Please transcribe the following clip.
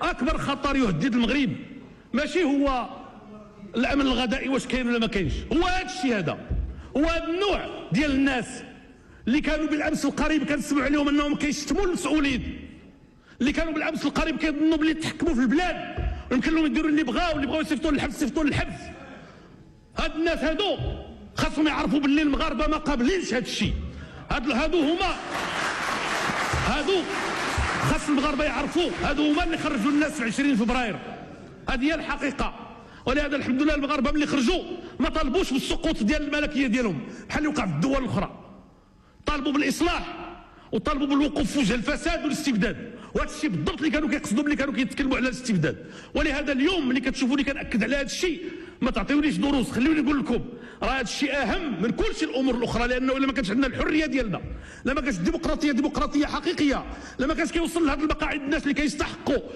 اكبر خطر يهدد المغرب ماشي هو الامن الغذائي واش كاين ولا ما كاينش، هو هذا الشيء هذا، هو هذا النوع ديال الناس اللي كانوا بالامس القريب كنسمعوا عليهم انهم كيشتموا المسؤولين، اللي كانوا بالامس القريب كيظنوا بلي يتحكموا في البلاد ويمكن لهم يديروا اللي بغاو، اللي بغاو يصيفطوا للحبس يصيفطوا للحبس. هاد الناس هادو خاصهم يعرفوا باللي المغاربه ما قابلينش هاد الشيء. هادو خاص المغاربه يعرفوا، هادو هما اللي خرجوا الناس في 20 فبراير. هذه هي الحقيقه. ولهذا الحمد لله المغاربه ملي خرجوا ما طالبوش بالسقوط ديال الملكيه ديالهم بحال اللي وقع في الدول الاخرى، طالبوا بالاصلاح وطالبوا بالوقوف في وجه الفساد والاستبداد، وهذا الشيء بالضبط اللي كانوا كيقصدوا ملي كانوا كيتكلموا على الاستبداد. ولهذا اليوم ملي كتشوفوني كنأكد على هذا الشيء ما تعطيونيش دروس، خليوني نقول لكم راه هذا الشيء اهم من كل شيء الامور الاخرى، لانه الا ما كانش عندنا الحريه ديالنا، لا ما كانش الديمقراطيه ديمقراطيه حقيقيه، لا ما كانش كيوصل لهذه المقاعد الناس اللي كيستحقوا